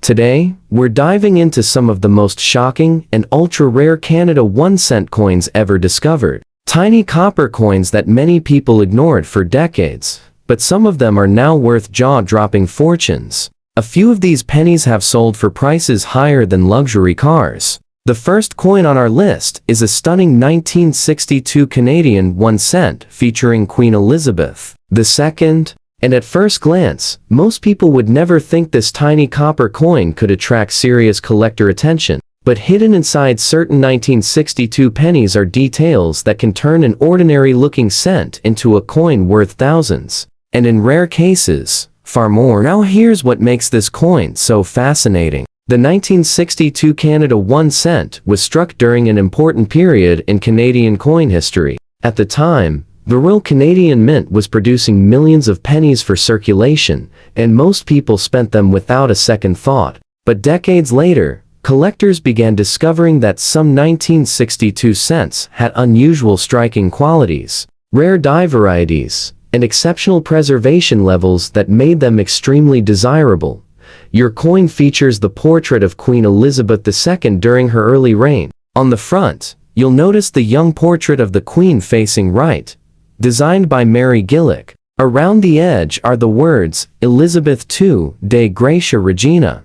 Today, we're diving into some of the most shocking and ultra-rare Canada 1-cent coins ever discovered. Tiny copper coins that many people ignored for decades, but some of them are now worth jaw-dropping fortunes. A few of these pennies have sold for prices higher than luxury cars. The first coin on our list is a stunning 1962 Canadian 1-cent featuring Queen Elizabeth II. And at first glance, most people would never think this tiny copper coin could attract serious collector attention. But hidden inside certain 1962 pennies are details that can turn an ordinary-looking cent into a coin worth thousands. And in rare cases, far more. Now here's what makes this coin so fascinating. The 1962 Canada 1-cent was struck during an important period in Canadian coin history. At the time, the Royal Canadian Mint was producing millions of pennies for circulation, and most people spent them without a second thought. But decades later, collectors began discovering that some 1962 cents had unusual striking qualities, rare die varieties, and exceptional preservation levels that made them extremely desirable. Your coin features the portrait of Queen Elizabeth II during her early reign. On the front, you'll notice the young portrait of the Queen facing right, designed by Mary Gillick. Around the edge are the words, Elizabeth II de Gratia Regina,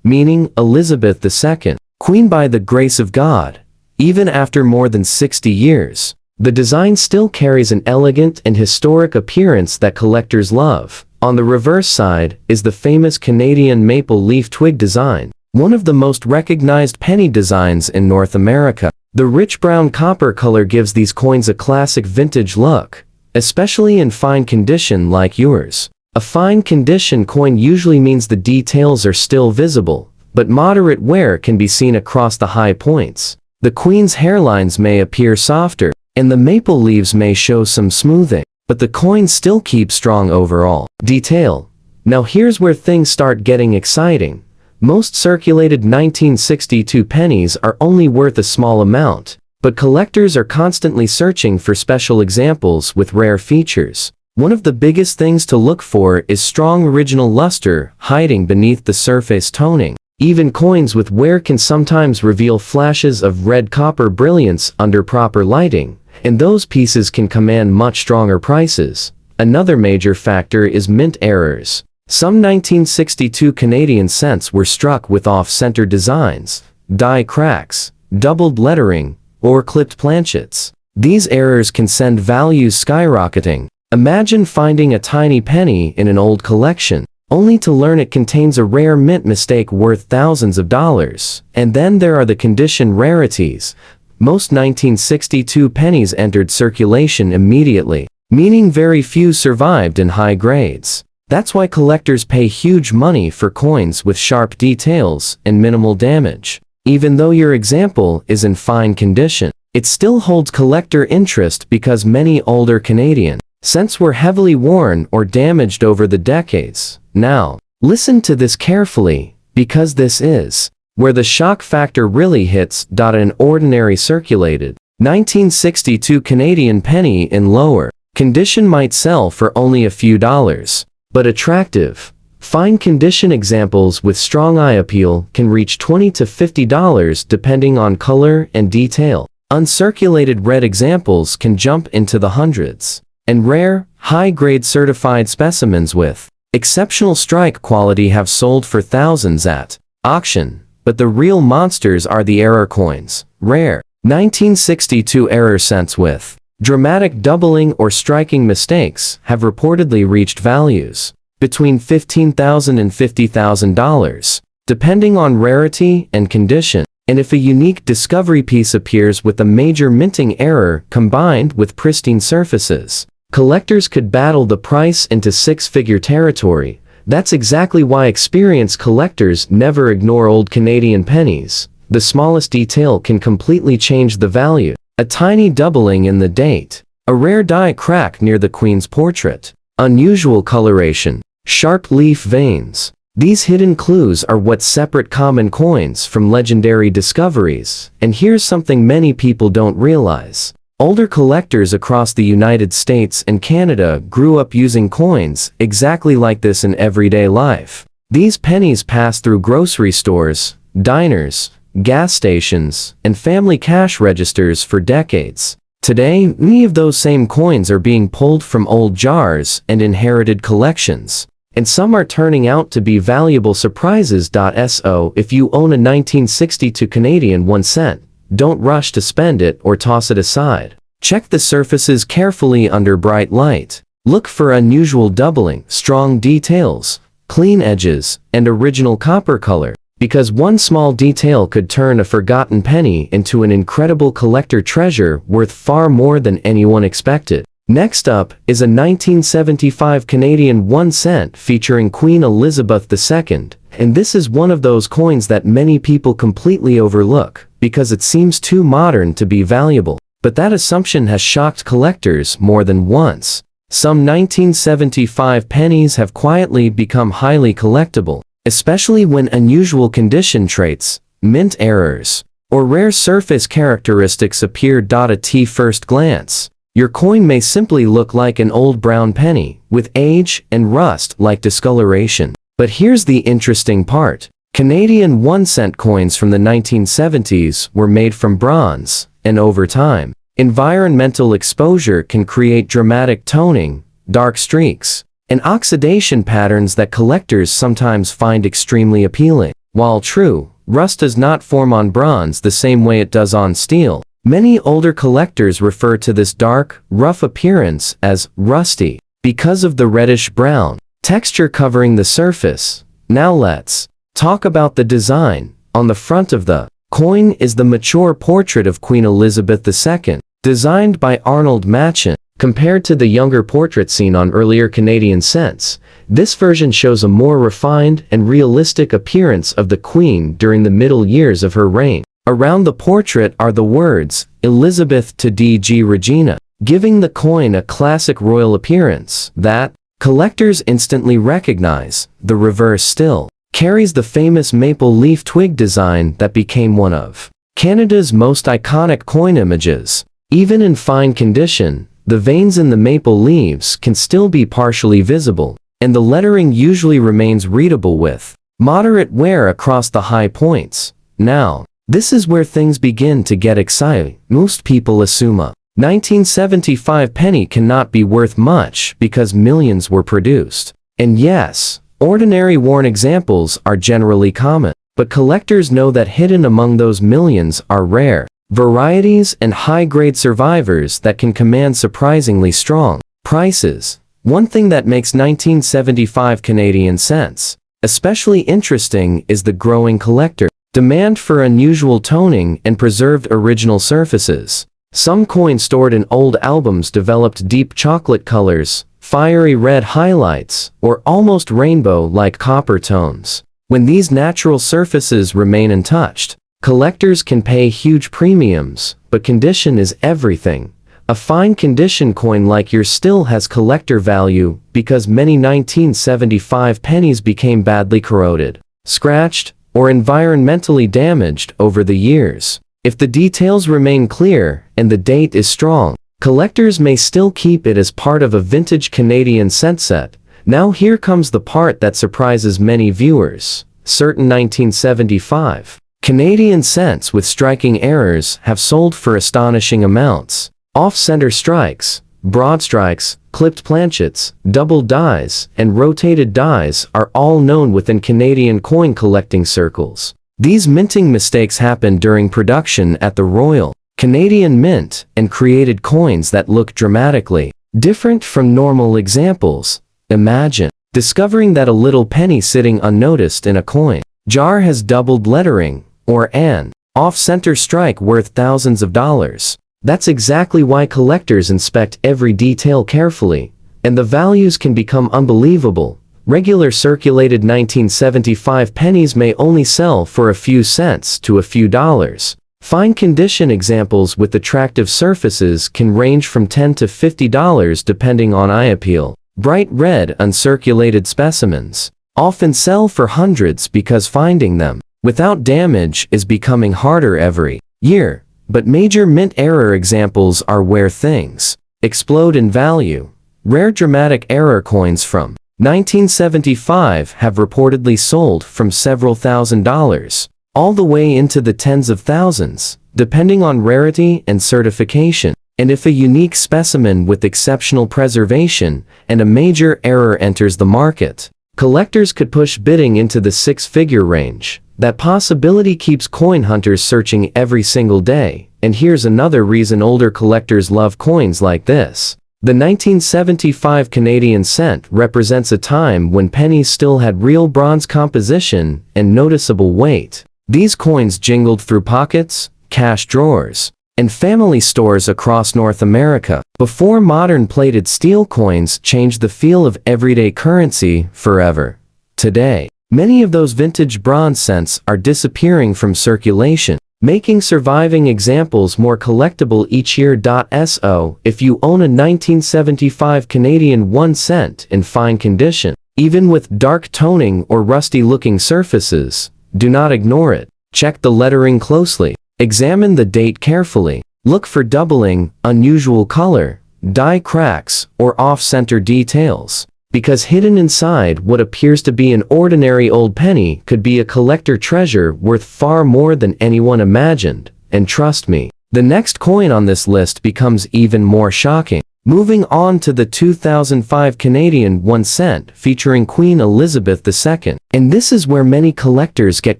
meaning Elizabeth II, Queen by the grace of God. Even after more than 60 years, the design still carries an elegant and historic appearance that collectors love. On the reverse side is the famous Canadian maple leaf twig design, one of the most recognized penny designs in North America. The rich brown copper color gives these coins a classic vintage look, especially in fine condition like yours. A fine condition coin usually means the details are still visible, but moderate wear can be seen across the high points. The Queen's hairlines may appear softer, and the maple leaves may show some smoothing, but the coin still keeps strong overall detail. Now here's where things start getting exciting. Most circulated 1962 pennies are only worth a small amount, but collectors are constantly searching for special examples with rare features. One of the biggest things to look for is strong original luster hiding beneath the surface toning. Even coins with wear can sometimes reveal flashes of red copper brilliance under proper lighting, and those pieces can command much stronger prices. Another major factor is mint errors. Some 1962 Canadian cents were struck with off-center designs, die cracks, doubled lettering, or clipped planchets. These errors can send values skyrocketing. Imagine finding a tiny penny in an old collection, only to learn it contains a rare mint mistake worth thousands of dollars. And then there are the condition rarities. Most 1962 pennies entered circulation immediately, meaning very few survived in high grades. That's why collectors pay huge money for coins with sharp details and minimal damage. Even though your example is in fine condition, it still holds collector interest because many older Canadian cents were heavily worn or damaged over the decades. Now, listen to this carefully, because this is where the shock factor really hits. An ordinary circulated 1962 Canadian penny in lower condition might sell for only a few dollars, but attractive, fine condition examples with strong eye appeal can reach $20 to $50 depending on color and detail. Uncirculated red examples can jump into the hundreds, and rare, high-grade certified specimens with exceptional strike quality have sold for thousands at auction. But the real monsters are the error coins. Rare 1962 error cents with dramatic doubling or striking mistakes have reportedly reached values between $15,000 and $50,000, depending on rarity and condition. And if a unique discovery piece appears with a major minting error combined with pristine surfaces, collectors could battle the price into six-figure territory. That's exactly why experienced collectors never ignore old Canadian pennies. The smallest detail can completely change the value. A tiny doubling in the date, a rare die crack near the Queen's portrait, unusual coloration, sharp leaf veins. These hidden clues are what separate common coins from legendary discoveries. And here's something many people don't realize. Older collectors across the United States and Canada grew up using coins exactly like this in everyday life. These pennies pass through grocery stores, diners, gas stations, and family cash registers for decades. Today, many of those same coins are being pulled from old jars and inherited collections. And some are turning out to be valuable surprises. So if you own a 1962 Canadian 1 cent, don't rush to spend it or toss it aside. Check the surfaces carefully under bright light. Look for unusual doubling, strong details, clean edges, and original copper color, because one small detail could turn a forgotten penny into an incredible collector treasure worth far more than anyone expected. Next up is a 1975 Canadian 1 cent featuring Queen Elizabeth II, and this is one of those coins that many people completely overlook because it seems too modern to be valuable. But that assumption has shocked collectors more than once. Some 1975 pennies have quietly become highly collectible, especially when unusual condition traits, mint errors, or rare surface characteristics appear. At first glance, your coin may simply look like an old brown penny, with age and rust like discoloration. But here's the interesting part. Canadian 1 cent coins from the 1970s were made from bronze, and over time, environmental exposure can create dramatic toning, dark streaks, and oxidation patterns that collectors sometimes find extremely appealing. While true, rust does not form on bronze the same way it does on steel. Many older collectors refer to this dark, rough appearance as rusty, because of the reddish-brown texture covering the surface. Now let's talk about the design. On the front of the coin is the mature portrait of Queen Elizabeth II, designed by Arnold Machen. Compared to the younger portrait seen on earlier Canadian cents, this version shows a more refined and realistic appearance of the Queen during the middle years of her reign. Around the portrait are the words, Elizabeth to D.G. Regina, giving the coin a classic royal appearance that collectors instantly recognize. The reverse still carries the famous maple leaf twig design that became one of Canada's most iconic coin images. Even in fine condition, the veins in the maple leaves can still be partially visible, and the lettering usually remains readable with moderate wear across the high points. Now, this is where things begin to get exciting. Most people assume a 1975 penny cannot be worth much because millions were produced. And yes, ordinary worn examples are generally common, but collectors know that hidden among those millions are rare varieties and high-grade survivors that can command surprisingly strong prices. One thing that makes 1975 Canadian cents especially interesting is the growing collector demand for unusual toning and preserved original surfaces. Some coins stored in old albums developed deep chocolate colors, fiery red highlights, or almost rainbow-like copper tones. When these natural surfaces remain untouched, collectors can pay huge premiums, but condition is everything. A fine condition coin like yours still has collector value because many 1975 pennies became badly corroded, scratched, or environmentally damaged over the years. If the details remain clear and the date is strong, collectors may still keep it as part of a vintage Canadian cent set. Now here comes the part that surprises many viewers. Certain 1975 Canadian cents with striking errors have sold for astonishing amounts. Off-center strikes, broad strikes, clipped planchets, double dies, and rotated dies are all known within Canadian coin collecting circles. These minting mistakes happened during production at the Royal Canadian Mint and created coins that look dramatically different from normal examples. Imagine discovering that a little penny sitting unnoticed in a coin jar has doubled lettering, or an off-center strike worth thousands of dollars. That's exactly why collectors inspect every detail carefully, and the values can become unbelievable. Regular circulated 1975 pennies may only sell for a few cents to a few dollars. Fine condition examples with attractive surfaces can range from $10 to $50 depending on eye appeal. Bright red uncirculated specimens often sell for hundreds because finding them without damage is becoming harder every year. But major mint error examples are where things explode in value. Rare dramatic error coins from 1975 have reportedly sold from several $1,000s, all the way into the tens of thousands, depending on rarity and certification. And if a unique specimen with exceptional preservation and a major error enters the market, collectors could push bidding into the six-figure range. That possibility keeps coin hunters searching every single day. And here's another reason older collectors love coins like this. The 1975 Canadian cent represents a time when pennies still had real bronze composition and noticeable weight. These coins jingled through pockets, cash drawers, and family stores across North America, before modern plated steel coins changed the feel of everyday currency forever. Today, many of those vintage bronze cents are disappearing from circulation, making surviving examples more collectible each year. So, if you own a 1975 Canadian 1 cent in fine condition, even with dark toning or rusty-looking surfaces, do not ignore it. Check the lettering closely. Examine the date carefully. Look for doubling, unusual color, die cracks, or off-center details. Because hidden inside what appears to be an ordinary old penny could be a collector treasure worth far more than anyone imagined. And trust me, the next coin on this list becomes even more shocking. Moving on to the 2005 Canadian 1 cent featuring Queen Elizabeth II. And this is where many collectors get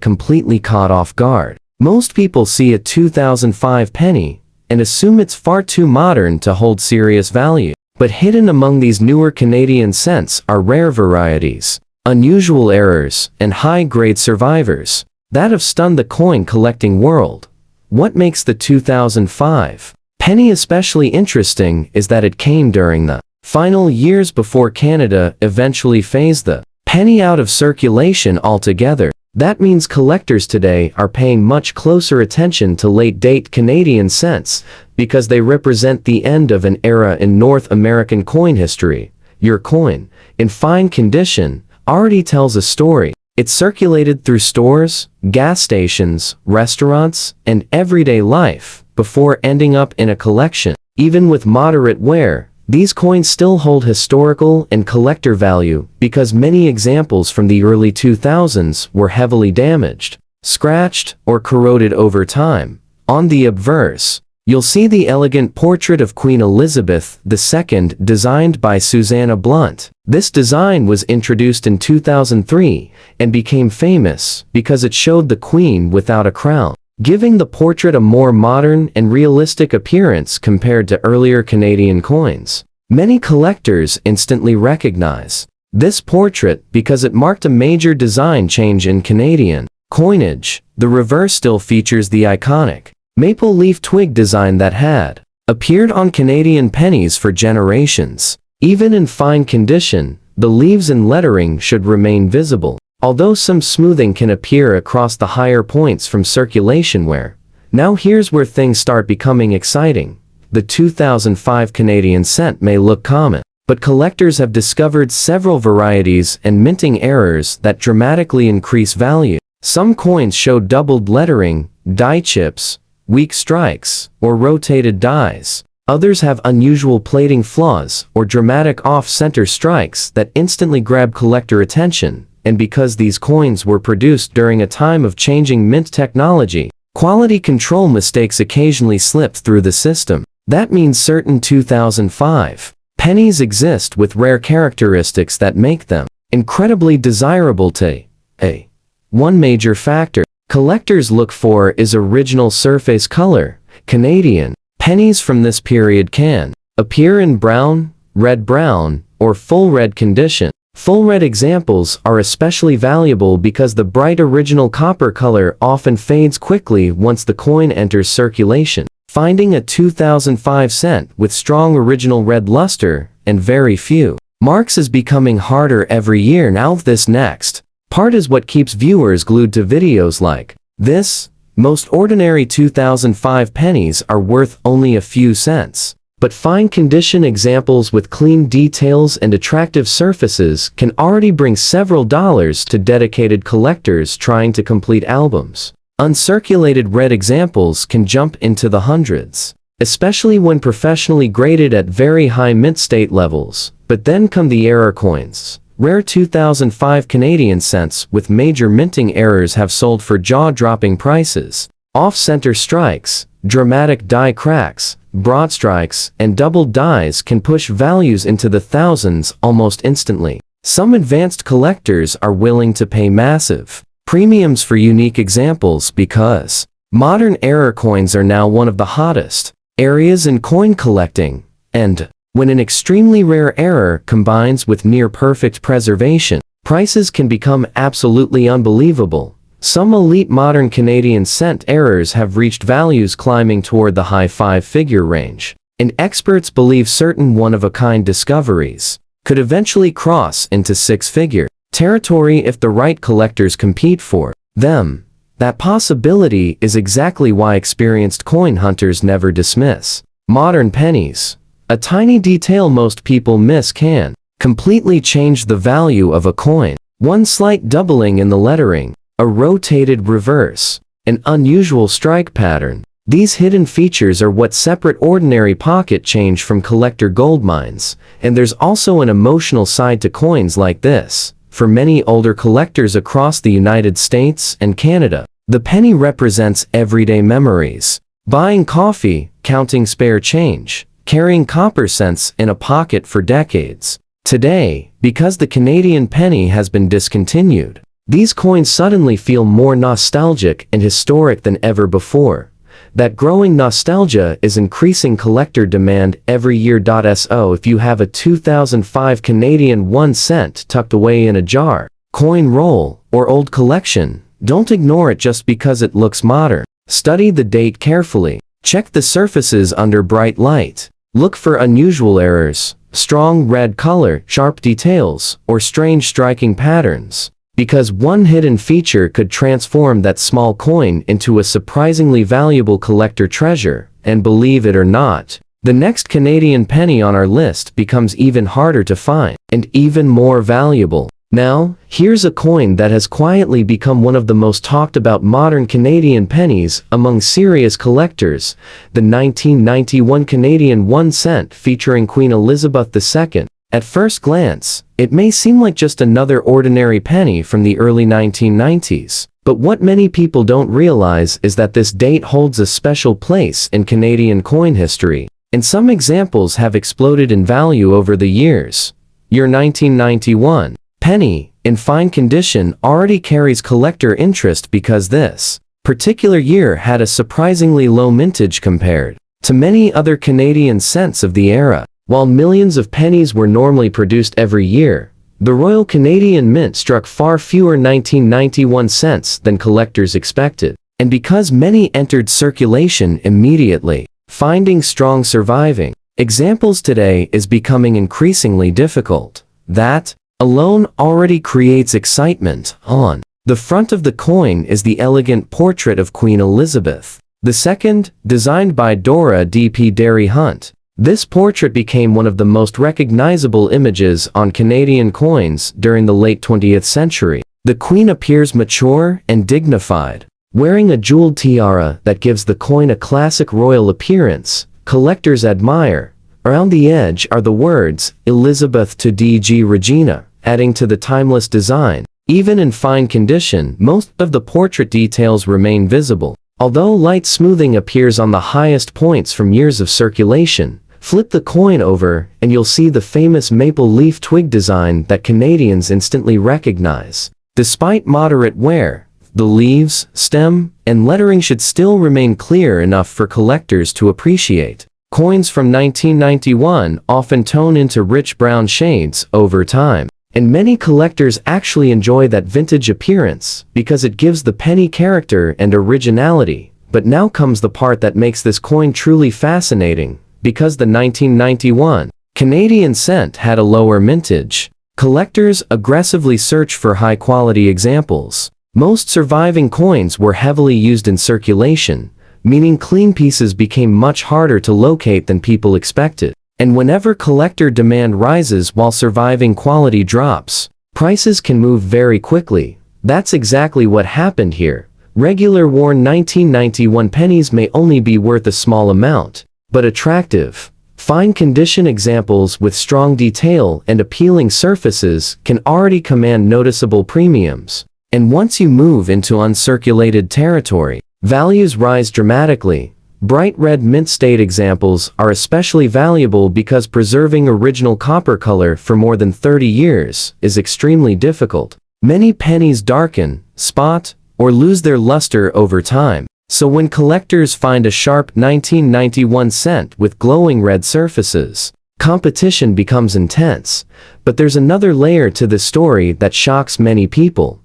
completely caught off guard. Most people see a 2005 penny and assume it's far too modern to hold serious value. But hidden among these newer Canadian cents are rare varieties, unusual errors, and high-grade survivors that have stunned the coin collecting world. What makes the 2005 penny especially interesting is that it came during the final years before Canada eventually phased the penny out of circulation altogether. That means collectors today are paying much closer attention to late-date Canadian cents because they represent the end of an era in North American coin history. Your coin, in fine condition, already tells a story. It circulated through stores, gas stations, restaurants, and everyday life before ending up in a collection. Even with moderate wear, these coins still hold historical and collector value because many examples from the early 2000s were heavily damaged, scratched, or corroded over time. On the obverse, you'll see the elegant portrait of Queen Elizabeth II designed by Susanna Blunt. This design was introduced in 2003 and became famous because it showed the Queen without a crown, giving the portrait a more modern and realistic appearance compared to earlier Canadian coins. Many collectors instantly recognize this portrait because it marked a major design change in Canadian coinage. The reverse still features the iconic maple leaf twig design that had appeared on Canadian pennies for generations. Even in fine condition, the leaves and lettering should remain visible, although some smoothing can appear across the higher points from circulation wear. Now here's where things start becoming exciting. The 2005 Canadian cent may look common, but collectors have discovered several varieties and minting errors that dramatically increase value. Some coins show doubled lettering, die chips, weak strikes, or rotated dies. Others have unusual plating flaws or dramatic off-center strikes that instantly grab collector attention. And because these coins were produced during a time of changing mint technology, quality control mistakes occasionally slip through the system. That means certain 2005 pennies exist with rare characteristics that make them incredibly desirable today. One major factor collectors look for is original surface color. Canadian pennies from this period can appear in brown, red-brown, or full red condition. Full red examples are especially valuable because the bright original copper color often fades quickly once the coin enters circulation. Finding a 2005 cent with strong original red luster and very few marks is becoming harder every year. Now this next part is what keeps viewers glued to videos like this. Most ordinary 2005 pennies are worth only a few cents. But fine condition examples with clean details and attractive surfaces can already bring several dollars to dedicated collectors trying to complete albums. Uncirculated red examples can jump into the hundreds, especially when professionally graded at very high mint state levels. But then come the error coins, Rare 2005 Canadian cents with major minting errors have sold for jaw-dropping prices. Off-center strikes, dramatic die cracks, broad strikes, and doubled dies can push values into the thousands almost instantly. Some advanced collectors are willing to pay massive premiums for unique examples because modern error coins are now one of the hottest areas in coin collecting, and when an extremely rare error combines with near-perfect preservation, prices can become absolutely unbelievable. Some elite modern Canadian cent errors have reached values climbing toward the high five-figure range, and experts believe certain one-of-a-kind discoveries could eventually cross into six-figure territory if the right collectors compete for them. That possibility is exactly why experienced coin hunters never dismiss modern pennies. A tiny detail most people miss can completely change the value of a coin. One slight doubling in the lettering, a rotated reverse, an unusual strike pattern. These hidden features are what separate ordinary pocket change from collector gold mines, and there's also an emotional side to coins like this. For many older collectors across the United States and Canada, the penny represents everyday memories. Buying coffee, counting spare change, carrying copper cents in a pocket for decades. Today, because the Canadian penny has been discontinued, these coins suddenly feel more nostalgic and historic than ever before. That growing nostalgia is increasing collector demand every year. So if you have a 2005 Canadian 1 cent tucked away in a jar, coin roll, or old collection, don't ignore it just because it looks modern. Study the date carefully. Check the surfaces under bright light. Look for unusual errors, strong red color, sharp details, or strange striking patterns. Because one hidden feature could transform that small coin into a surprisingly valuable collector treasure. And believe it or not, the next Canadian penny on our list becomes even harder to find, and even more valuable. Now, here's a coin that has quietly become one of the most talked about modern Canadian pennies among serious collectors, the 1991 Canadian 1 cent featuring Queen Elizabeth II. At first glance, it may seem like just another ordinary penny from the early 1990s. But what many people don't realize is that this date holds a special place in Canadian coin history, and some examples have exploded in value over the years. Year 1991. Penny, in fine condition, already carries collector interest because this particular year had a surprisingly low mintage compared to many other Canadian cents of the era. While millions of pennies were normally produced every year, the Royal Canadian Mint struck far fewer 1991 cents than collectors expected. And because many entered circulation immediately, finding strong surviving examples today is becoming increasingly difficult. That alone already creates excitement. On the front of the coin is the elegant portrait of Queen Elizabeth II, designed by Dora D.P. Derry Hunt. This portrait became one of the most recognizable images on Canadian coins during the late 20th century. The Queen appears mature and dignified, wearing a jeweled tiara that gives the coin a classic royal appearance. Collectors admire. Around the edge are the words, Elizabeth to D.G. Regina, adding to the timeless design. Even in fine condition, most of the portrait details remain visible. Although light smoothing appears on the highest points from years of circulation, flip the coin over and you'll see the famous maple leaf twig design that Canadians instantly recognize. Despite moderate wear, the leaves, stem, and lettering should still remain clear enough for collectors to appreciate. Coins from 1991 often tone into rich brown shades over time, and many collectors actually enjoy that vintage appearance because it gives the penny character and originality. But now comes the part that makes this coin truly fascinating. Because the 1991 Canadian cent had a lower mintage, collectors aggressively search for high-quality examples. Most surviving coins were heavily used in circulation, meaning clean pieces became much harder to locate than people expected. And whenever collector demand rises while surviving quality drops, prices can move very quickly. That's exactly what happened here. Regular worn 1991 pennies may only be worth a small amount, but attractive, Fine condition examples with strong detail and appealing surfaces can already command noticeable premiums. And once you move into uncirculated territory, values rise dramatically. Bright red mint state examples are especially valuable because preserving original copper color for more than 30 years is extremely difficult. Many pennies darken, spot, or lose their luster over time. So when collectors find a sharp 1991 cent with glowing red surfaces, competition becomes intense. But there's another layer to this story that shocks many people.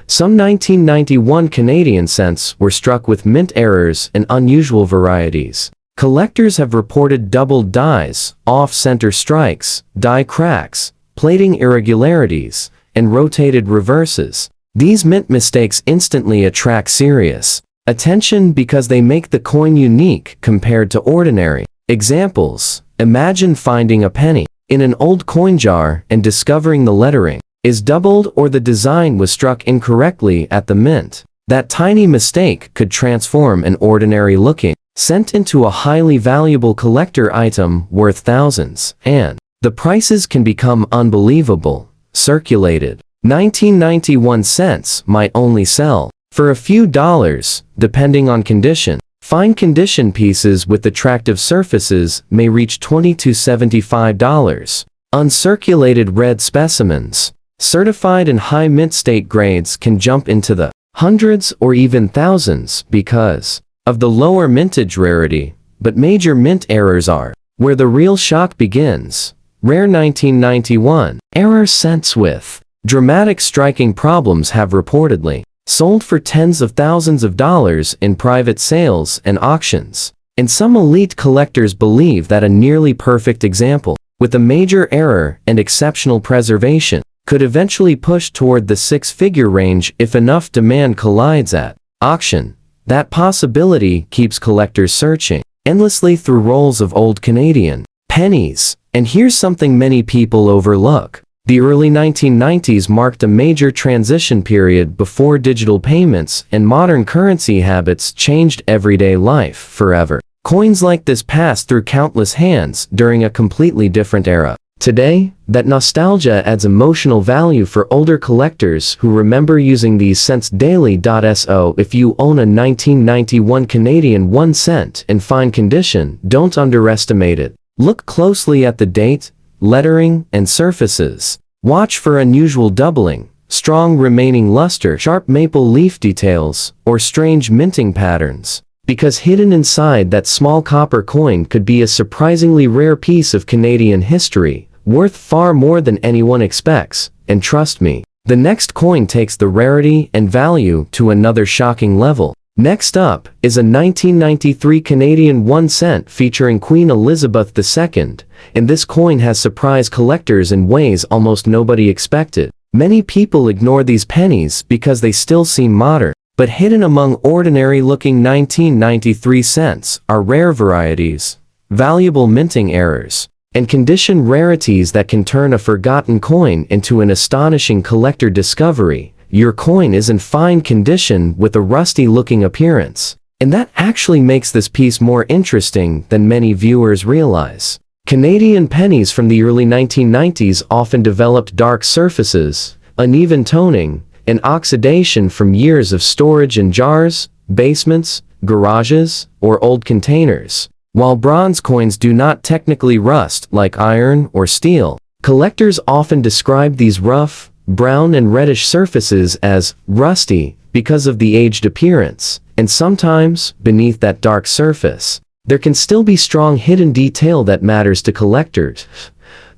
Some 1991 Canadian cents were struck with mint errors and unusual varieties. Collectors have reported doubled dies, off-center strikes, die cracks, plating irregularities, and rotated reverses. These mint mistakes instantly attract serious attention because they make the coin unique compared to ordinary. Examples: imagine finding a penny in an old coin jar and discovering the lettering is doubled or the design was struck incorrectly at the mint. That tiny mistake could transform an ordinary-looking cent into a highly valuable collector item worth thousands, and the prices can become unbelievable. Circulated 1991 cents might only sell for a few dollars, depending on condition. Fine condition pieces with attractive surfaces may reach $20 to $75. Uncirculated red specimens, certified in high mint state grades, can jump into the hundreds or even thousands because of the lower mintage rarity, but major mint errors are where the real shock begins. Rare 1991 error cents with dramatic striking problems have reportedly sold for tens of thousands of dollars in private sales and auctions. And some elite collectors believe that a nearly perfect example, with a major error and exceptional preservation, could eventually push toward the six-figure range if enough demand collides at auction. That possibility keeps collectors searching endlessly through rolls of old Canadian pennies. And here's something many people overlook. The early 1990s marked a major transition period before digital payments and modern currency habits changed everyday life forever. Coins like this passed through countless hands during a completely different era. Today, that nostalgia adds emotional value for older collectors who remember using these cents daily. So if you own a 1991 Canadian 1 cent in fine condition, don't underestimate it. Look closely at the date, lettering, and surfaces. Watch for unusual doubling, strong remaining luster, sharp maple leaf details, or strange minting patterns. Because hidden inside that small copper coin could be a surprisingly rare piece of Canadian history, worth far more than anyone expects. And trust me, the next coin takes the rarity and value to another shocking level. Next up is a 1993 Canadian 1 cent featuring Queen Elizabeth II, and this coin has surprised collectors in ways almost nobody expected. Many people ignore these pennies because they still seem modern, but hidden among ordinary-looking 1993 cents are rare varieties, valuable minting errors, and condition rarities that can turn a forgotten coin into an astonishing collector discovery. Your coin is in fine condition with a rusty-looking appearance, and that actually makes this piece more interesting than many viewers realize. Canadian pennies from the early 1990s often developed dark surfaces, uneven toning, and oxidation from years of storage in jars, basements, garages, or old containers. While bronze coins do not technically rust like iron or steel, collectors often describe these rough, brown and reddish surfaces as rusty because of the aged appearance, and sometimes, beneath that dark surface, there can still be strong hidden detail that matters to collectors.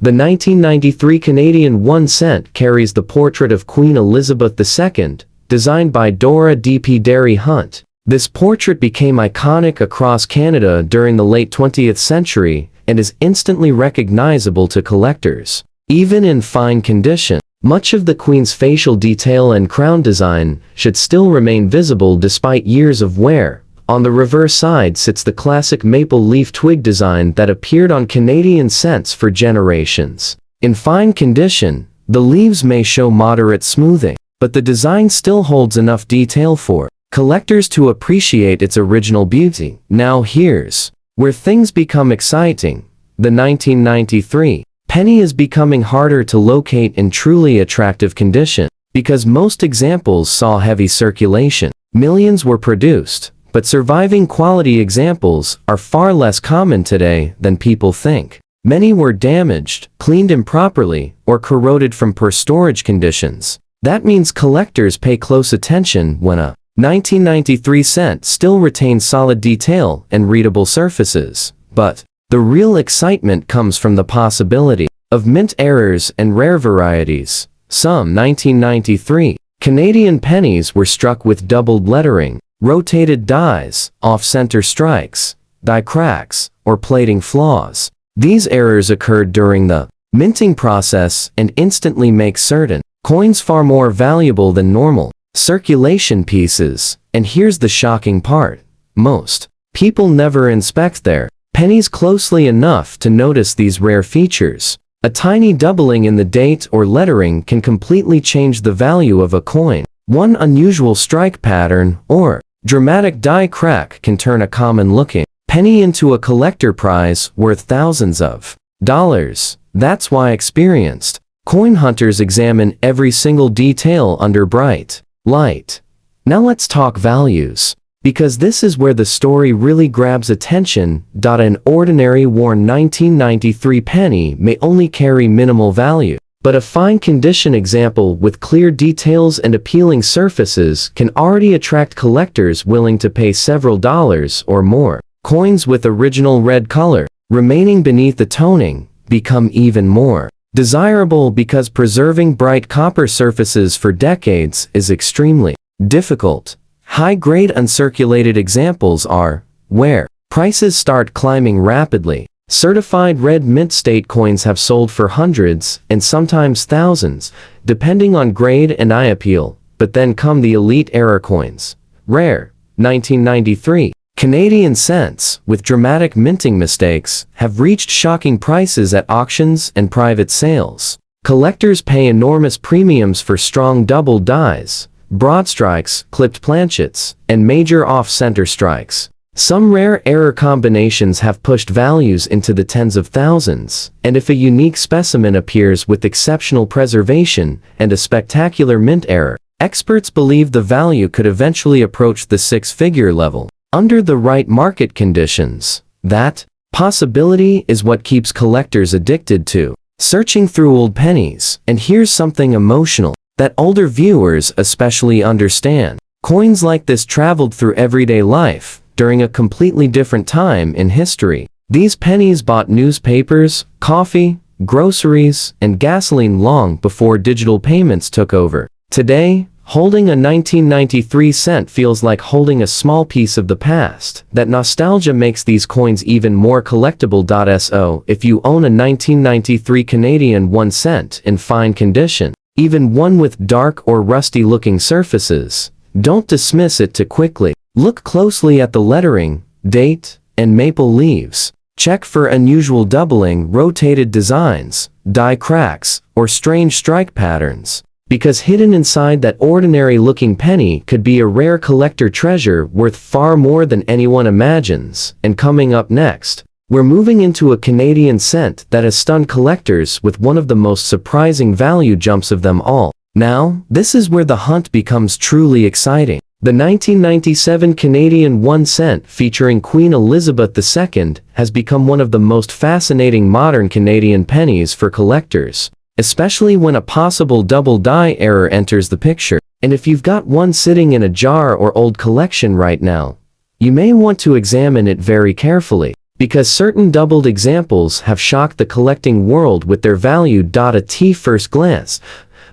The 1993 Canadian 1 cent carries the portrait of Queen Elizabeth II, designed by Dora D.P. Derry Hunt. This portrait became iconic across Canada during the late 20th century and is instantly recognizable to collectors. Even in fine condition, much of the Queen's facial detail and crown design should still remain visible despite years of wear. On the reverse side sits the classic maple leaf twig design that appeared on Canadian cents for generations. In fine condition, the leaves may show moderate smoothing, but the design still holds enough detail for collectors to appreciate its original beauty. Now here's where things become exciting. The 1993 penny is becoming harder to locate in truly attractive condition because most examples saw heavy circulation. Millions were produced, but surviving quality examples are far less common today than people think. Many were damaged, cleaned improperly, or corroded from poor storage conditions. That means collectors pay close attention when a 1993 cent still retains solid detail and readable surfaces. But the real excitement comes from the possibility of mint errors and rare varieties. Some 1993 Canadian pennies were struck with doubled lettering, rotated dies, off-center strikes, die cracks, or plating flaws. These errors occurred during the minting process and instantly make certain coins far more valuable than normal circulation pieces. And here's the shocking part. Most people never inspect their pennies closely enough to notice these rare features. A tiny doubling in the date or lettering can completely change the value of a coin. One unusual strike pattern or dramatic die crack can turn a common-looking penny into a collector prize worth thousands of dollars. That's why experienced coin hunters examine every single detail under bright light. Now let's talk values, because this is where the story really grabs attention. An ordinary worn 1993 penny may only carry minimal value, but a fine condition example with clear details and appealing surfaces can already attract collectors willing to pay several dollars or more. Coins with original red color remaining beneath the toning become even more desirable because preserving bright copper surfaces for decades is extremely difficult. High-grade uncirculated examples are where prices start climbing rapidly. Certified red mint state coins have sold for hundreds and sometimes thousands, depending on grade and eye appeal. But then come the elite era coins. Rare 1993 Canadian cents with dramatic minting mistakes have reached shocking prices at auctions and private sales. Collectors pay enormous premiums for strong double dies, broad strikes, clipped planchets, and major off-center strikes. Some rare error combinations have pushed values into the tens of thousands, and if a unique specimen appears with exceptional preservation and a spectacular mint error, experts believe the value could eventually approach the six-figure level. Under the right market conditions, that possibility is what keeps collectors addicted to searching through old pennies. And here's something emotional that older viewers especially understand. Coins like this traveled through everyday life during a completely different time in history. These pennies bought newspapers, coffee, groceries, and gasoline long before digital payments took over. Today, holding a 1993 cent feels like holding a small piece of the past. That nostalgia makes these coins even more collectible. So, if you own a 1993 Canadian 1 cent in fine condition, even one with dark or rusty-looking surfaces, don't dismiss it too quickly. Look closely at the lettering, date, and maple leaves. Check for unusual doubling, rotated designs, die cracks, or strange strike patterns. Because hidden inside that ordinary-looking penny could be a rare collector treasure worth far more than anyone imagines. And coming up next, we're moving into a Canadian cent that has stunned collectors with one of the most surprising value jumps of them all. Now, this is where the hunt becomes truly exciting. The 1997 Canadian 1 cent featuring Queen Elizabeth II has become one of the most fascinating modern Canadian pennies for collectors, especially when a possible double die error enters the picture. And if you've got one sitting in a jar or old collection right now, you may want to examine it very carefully, because certain doubled examples have shocked the collecting world with their value. At first glance,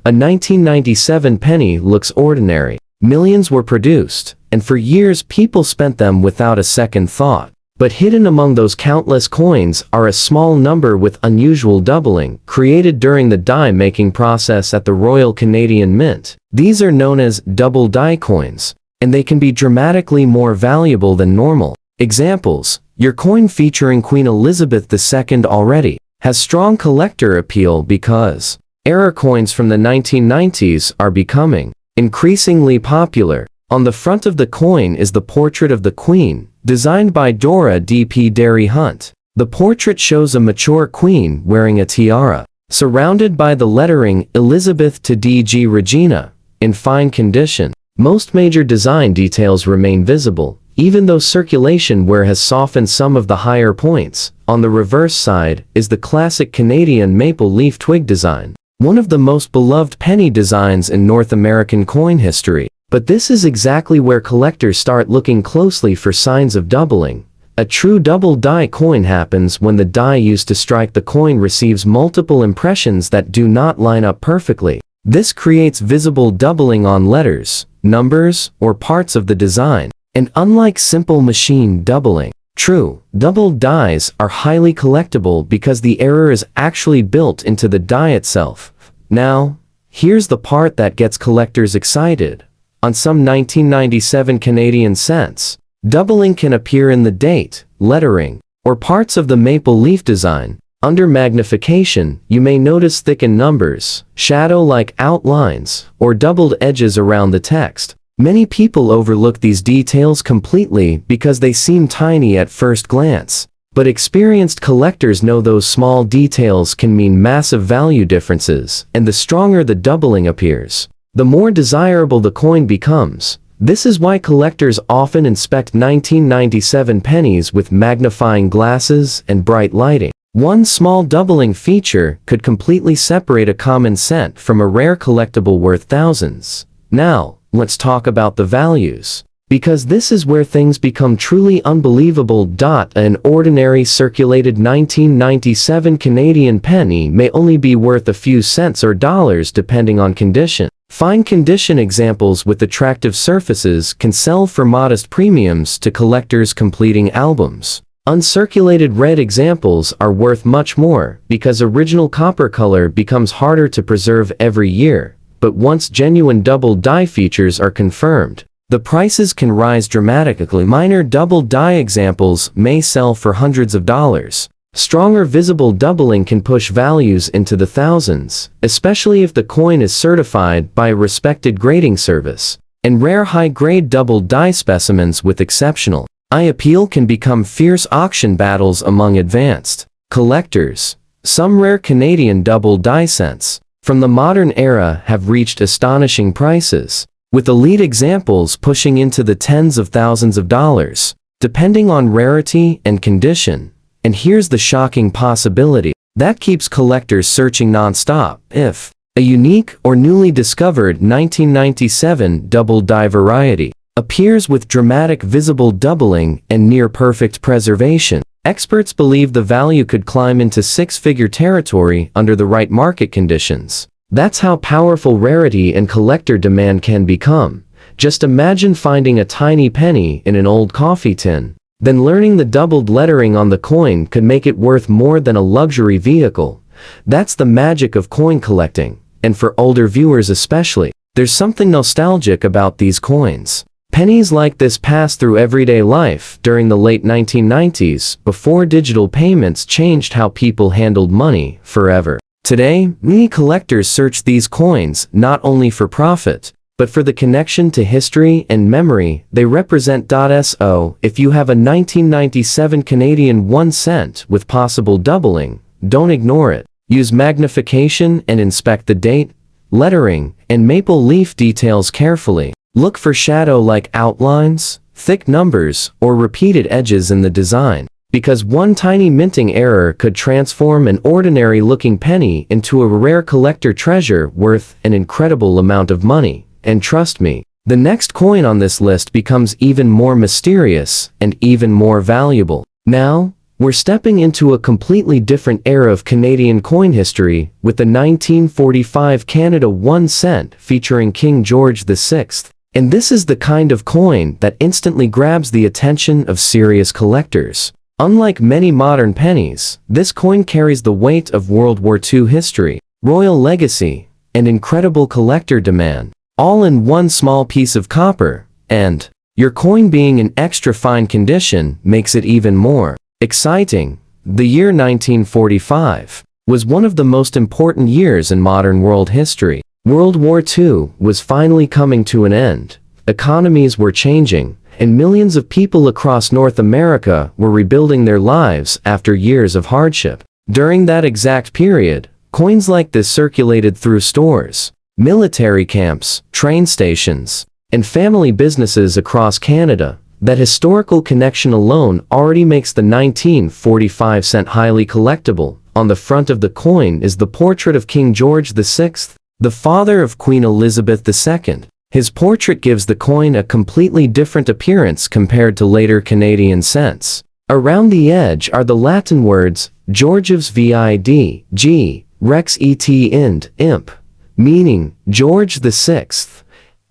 a 1997 penny looks ordinary. Millions were produced, and for years people spent them without a second thought. But hidden among those countless coins are a small number with unusual doubling, created during the die-making process at the Royal Canadian Mint. These are known as double die coins, and they can be dramatically more valuable than normal. Examples: your coin featuring Queen Elizabeth II already has strong collector appeal because error coins from the 1990s are becoming increasingly popular. On the front of the coin is the portrait of the Queen, designed by Dora D.P. Derry Hunt. The portrait shows a mature queen wearing a tiara, surrounded by the lettering Elizabeth to D.G. Regina, in fine condition. Most major design details remain visible, even though circulation wear has softened some of the higher points. On the reverse side is the classic Canadian maple leaf twig design, one of the most beloved penny designs in North American coin history. But this is exactly where collectors start looking closely for signs of doubling. A true double die coin happens when the die used to strike the coin receives multiple impressions that do not line up perfectly. This creates visible doubling on letters, numbers, or parts of the design. And unlike simple machine doubling, true double dies are highly collectible because the error is actually built into the die itself. Now, here's the part that gets collectors excited. On some 1997 Canadian cents, doubling can appear in the date, lettering, or parts of the maple leaf design. Under magnification, you may notice thickened numbers, shadow-like outlines, or doubled edges around the text. Many people overlook these details completely because they seem tiny at first glance. But experienced collectors know those small details can mean massive value differences, and the stronger the doubling appears, the more desirable the coin becomes. This is why collectors often inspect 1997 pennies with magnifying glasses and bright lighting. One small doubling feature could completely separate a common cent from a rare collectible worth thousands. Now, let's talk about the values, because this is where things become truly unbelievable. An ordinary circulated 1997 Canadian penny may only be worth a few cents or dollars depending on condition. Fine condition examples with attractive surfaces can sell for modest premiums to collectors completing albums. Uncirculated red examples are worth much more because original copper color becomes harder to preserve every year, but once genuine double die features are confirmed, the prices can rise dramatically. Minor double die examples may sell for hundreds of dollars. Stronger visible doubling can push values into the thousands, especially if the coin is certified by a respected grading service. And rare high-grade double die specimens with exceptional eye appeal can become fierce auction battles among advanced collectors. Some rare Canadian double die cents from the modern era have reached astonishing prices, with elite examples pushing into the tens of thousands of dollars, depending on rarity and condition. And here's the shocking possibility that keeps collectors searching non-stop. If a unique or newly discovered 1997 double die variety appears with dramatic visible doubling and near-perfect preservation, experts believe the value could climb into six-figure territory under the right market conditions. That's how powerful rarity and collector demand can become. Just imagine finding a tiny penny in an old coffee tin. Then learning the doubled lettering on the coin could make it worth more than a luxury vehicle. That's the magic of coin collecting, and for older viewers especially, there's something nostalgic about these coins. Pennies like this passed through everyday life during the late 1990s, before digital payments changed how people handled money forever. Today, many collectors search these coins not only for profit, but for the connection to history and memory they represent. So, if you have a 1997 Canadian 1 cent with possible doubling, don't ignore it. Use magnification and inspect the date, lettering, and maple leaf details carefully. Look for shadow-like outlines, thick numbers, or repeated edges in the design, because one tiny minting error could transform an ordinary-looking penny into a rare collector treasure worth an incredible amount of money. And trust me, the next coin on this list becomes even more mysterious and even more valuable. Now, we're stepping into a completely different era of Canadian coin history with the 1945 Canada 1 cent featuring King George VI. And this is the kind of coin that instantly grabs the attention of serious collectors. Unlike many modern pennies, this coin carries the weight of World War II history, royal legacy, and incredible collector demand, all in one small piece of copper. And your coin being in extra fine condition makes it even more exciting. The year 1945 was one of the most important years in modern world history. World War II was finally coming to an end. Economies were changing, and millions of people across North America were rebuilding their lives after years of hardship. During that exact period, coins like this circulated through stores, military camps, train stations, and family businesses across Canada. That historical connection alone already makes the 1945 cent highly collectible. On the front of the coin is the portrait of King George VI, the father of Queen Elizabeth II. His portrait gives the coin a completely different appearance compared to later Canadian cents. Around the edge are the Latin words, Georgius vid, G, Rex et ind, imp, meaning, George VI,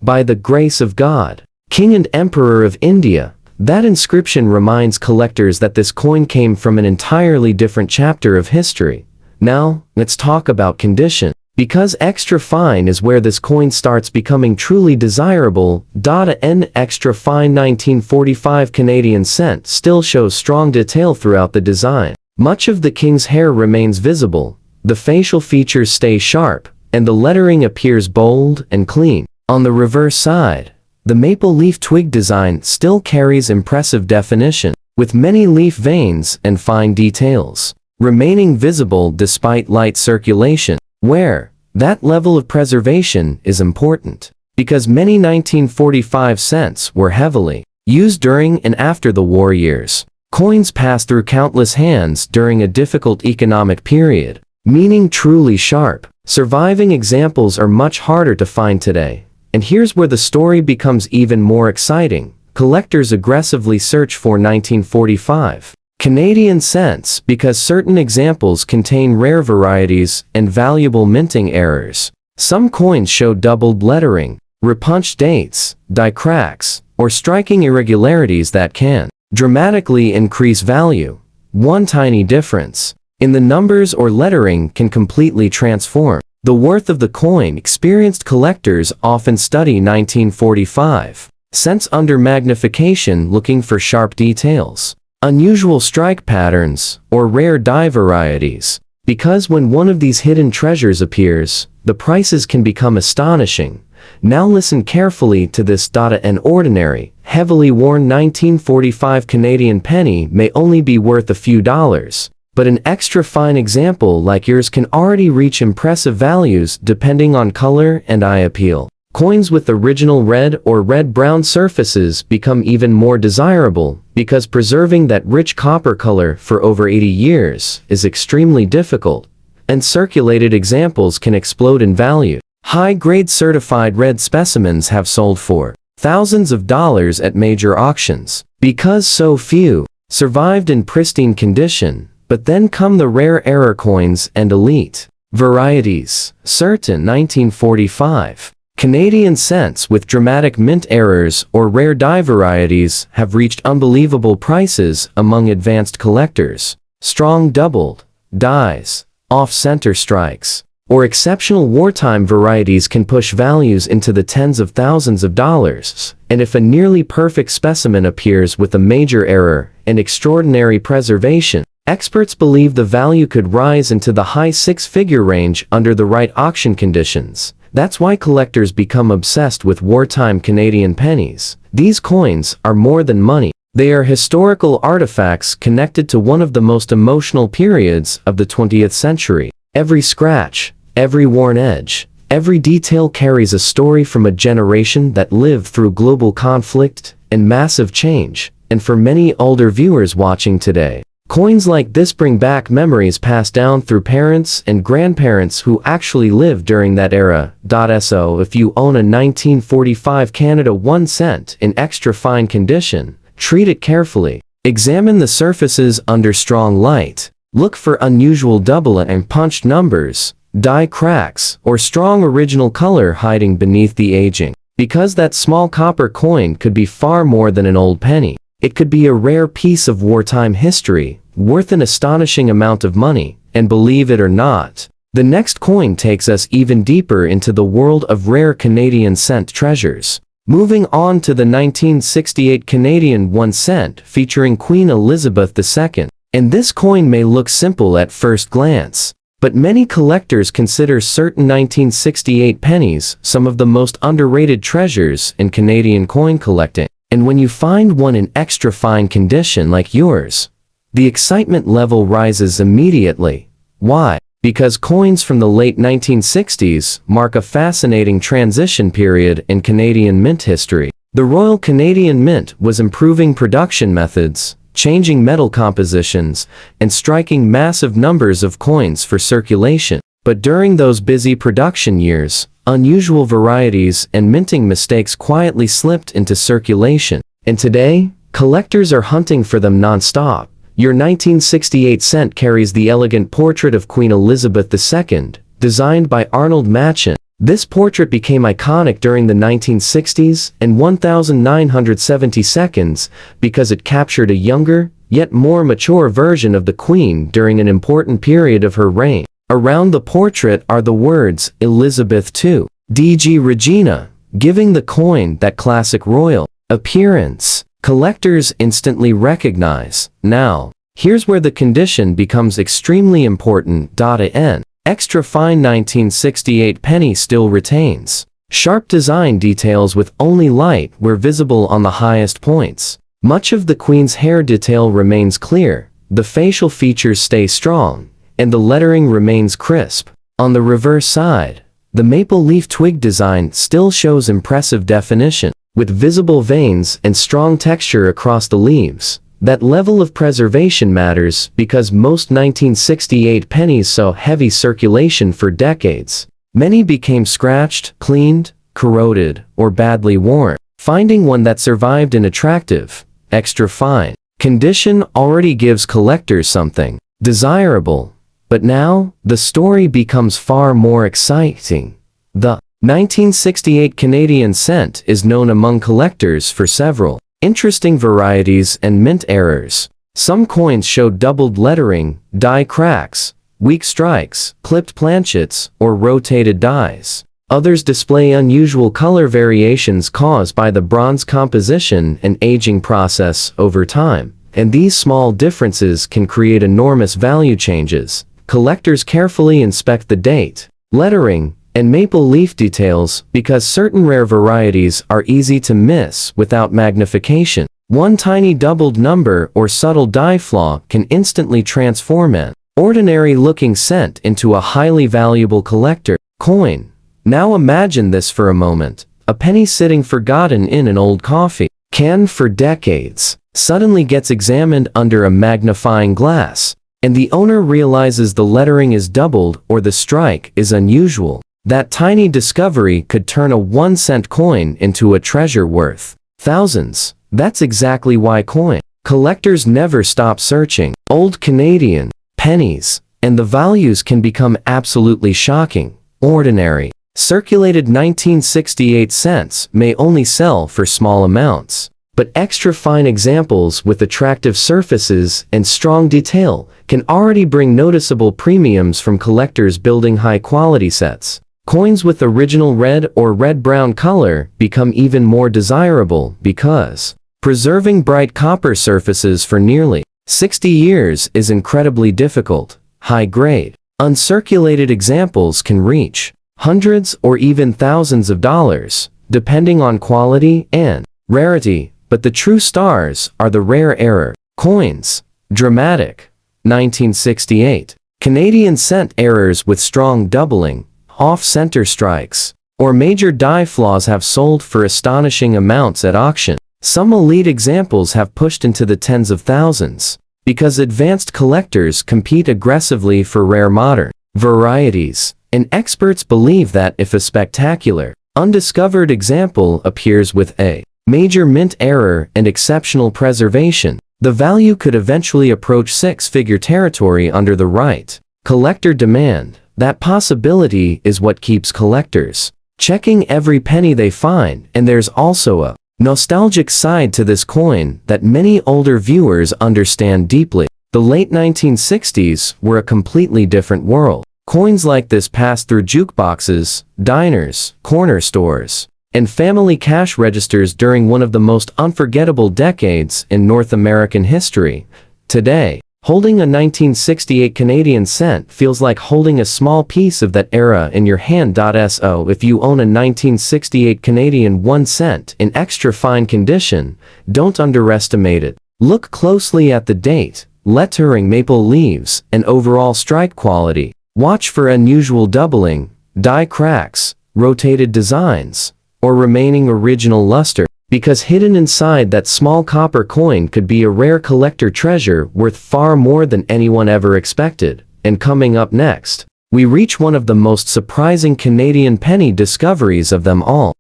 by the grace of God, King and Emperor of India. That inscription reminds collectors that this coin came from an entirely different chapter of history. Now, let's talk about condition. Because extra fine is where this coin starts becoming truly desirable. N extra fine 1945 Canadian cent still shows strong detail throughout the design. Much of the king's hair remains visible, the facial features stay sharp, and the lettering appears bold and clean. On the reverse side, the maple leaf twig design still carries impressive definition, with many leaf veins and fine details remaining visible despite light circulation, where that level of preservation is important, because many 1945 cents were heavily used during and after the war years. Coins passed through countless hands during a difficult economic period, meaning truly sharp. Surviving examples are much harder to find today. And here's where the story becomes even more exciting. Collectors aggressively search for 1945 Canadian cents because certain examples contain rare varieties and valuable minting errors. Some coins show doubled lettering, repunched dates, die cracks, or striking irregularities that can dramatically increase value. One tiny difference in the numbers or lettering can completely transform the worth of the coin. Experienced collectors often study 1945 cents under magnification, looking for sharp details, unusual strike patterns, or rare die varieties. Because when one of these hidden treasures appears, the prices can become astonishing. Now listen carefully to this. An ordinary, heavily worn 1945 Canadian penny may only be worth a few dollars, but an extra fine example like yours can already reach impressive values depending on color and eye appeal. Coins with original red or red-brown surfaces become even more desirable because preserving that rich copper color for over 80 years is extremely difficult, and circulated examples can explode in value. High-grade certified red specimens have sold for thousands of dollars at major auctions. Because so few survived in pristine condition, but then come the rare error coins and elite varieties. Certain 1945 Canadian cents with dramatic mint errors or rare die varieties have reached unbelievable prices among advanced collectors. Strong doubled dies, off-center strikes, or exceptional wartime varieties can push values into the tens of thousands of dollars, and if a nearly perfect specimen appears with a major error and extraordinary preservation, experts believe the value could rise into the high six-figure range under the right auction conditions. That's why collectors become obsessed with wartime Canadian pennies. These coins are more than money. They are historical artifacts connected to one of the most emotional periods of the 20th century. Every scratch, every worn edge, every detail carries a story from a generation that lived through global conflict and massive change. And for many older viewers watching today, coins like this bring back memories passed down through parents and grandparents who actually lived during that era. So if you own a 1945 Canada 1 cent in extra fine condition, treat it carefully. Examine the surfaces under strong light. Look for unusual double and punched numbers, die cracks, or strong original color hiding beneath the aging. Because that small copper coin could be far more than an old penny. It could be a rare piece of wartime history, worth an astonishing amount of money, and believe it or not, the next coin takes us even deeper into the world of rare Canadian cent treasures. Moving on to the 1968 Canadian 1 cent featuring Queen Elizabeth II. And this coin may look simple at first glance, but many collectors consider certain 1968 pennies some of the most underrated treasures in Canadian coin collecting. And when you find one in extra fine condition like yours, the excitement level rises immediately. Why? Because coins from the late 1960s mark a fascinating transition period in Canadian mint history. The Royal Canadian Mint was improving production methods, changing metal compositions, and striking massive numbers of coins for circulation. But during those busy production years, unusual varieties and minting mistakes quietly slipped into circulation. And today, collectors are hunting for them non-stop. Your 1968 cent carries the elegant portrait of Queen Elizabeth II, designed by Arnold Machen. This portrait became iconic during the 1960s and 1970 seconds because it captured a younger, yet more mature version of the Queen during an important period of her reign. Around the portrait are the words, Elizabeth II, DG Regina, giving the coin that classic royal appearance. Collectors instantly recognize. Now, here's where the condition becomes extremely important. An extra fine 1968 penny still retains sharp design details with only light where visible on the highest points. Much of the Queen's hair detail remains clear, the facial features stay strong, and the lettering remains crisp. On the reverse side, the maple leaf twig design still shows impressive definition, with visible veins and strong texture across the leaves. That level of preservation matters because most 1968 pennies saw heavy circulation for decades. Many became scratched, cleaned, corroded, or badly worn. Finding one that survived in attractive, extra fine condition already gives collectors something desirable. But now, the story becomes far more exciting. The 1968 Canadian cent is known among collectors for several interesting varieties and mint errors. Some coins show doubled lettering, die cracks, weak strikes, clipped planchets, or rotated dies. Others display unusual color variations caused by the bronze composition and aging process over time. And these small differences can create enormous value changes. Collectors carefully inspect the date, lettering, and maple leaf details because certain rare varieties are easy to miss without magnification. One tiny doubled number or subtle die flaw can instantly transform an ordinary-looking cent into a highly valuable collector coin. Now imagine this for a moment. A penny sitting forgotten in an old coffee can for decades suddenly gets examined under a magnifying glass, and the owner realizes the lettering is doubled or the strike is unusual. That tiny discovery could turn a 1-cent coin into a treasure worth thousands. That's exactly why coin collectors never stop searching. Old Canadian pennies, and the values can become absolutely shocking. Ordinary, circulated 1968 cents may only sell for small amounts, but extra fine examples with attractive surfaces and strong detail can already bring noticeable premiums from collectors building high-quality sets. Coins with original red or red-brown color become even more desirable because preserving bright copper surfaces for nearly 60 years is incredibly difficult. High-grade, uncirculated examples can reach hundreds or even thousands of dollars, depending on quality and rarity, but the true stars are the rare error coins. Dramatic 1968 Canadian cent errors with strong doubling, off-center strikes, or major die flaws have sold for astonishing amounts at auction. Some elite examples have pushed into the tens of thousands because advanced collectors compete aggressively for rare modern varieties, and experts believe that if a spectacular, undiscovered example appears with a major mint error and exceptional preservation, the value could eventually approach six-figure territory under the right collector demand. That possibility is what keeps collectors checking every penny they find, and there's also a nostalgic side to this coin that many older viewers understand deeply. The late 1960s were a completely different world. Coins like this passed through jukeboxes, diners, corner stores, and family cash registers during one of the most unforgettable decades in North American history. Today, Holding a 1968 Canadian cent feels like holding a small piece of that era in your hand. So if you own a 1968 Canadian 1 cent in extra fine condition, don't underestimate it. Look closely at the date, lettering, maple leaves, and overall strike quality. Watch for unusual doubling, die cracks, rotated designs, or remaining original luster, because hidden inside that small copper coin could be a rare collector treasure worth far more than anyone ever expected. And coming up next, we reach one of the most surprising Canadian penny discoveries of them all.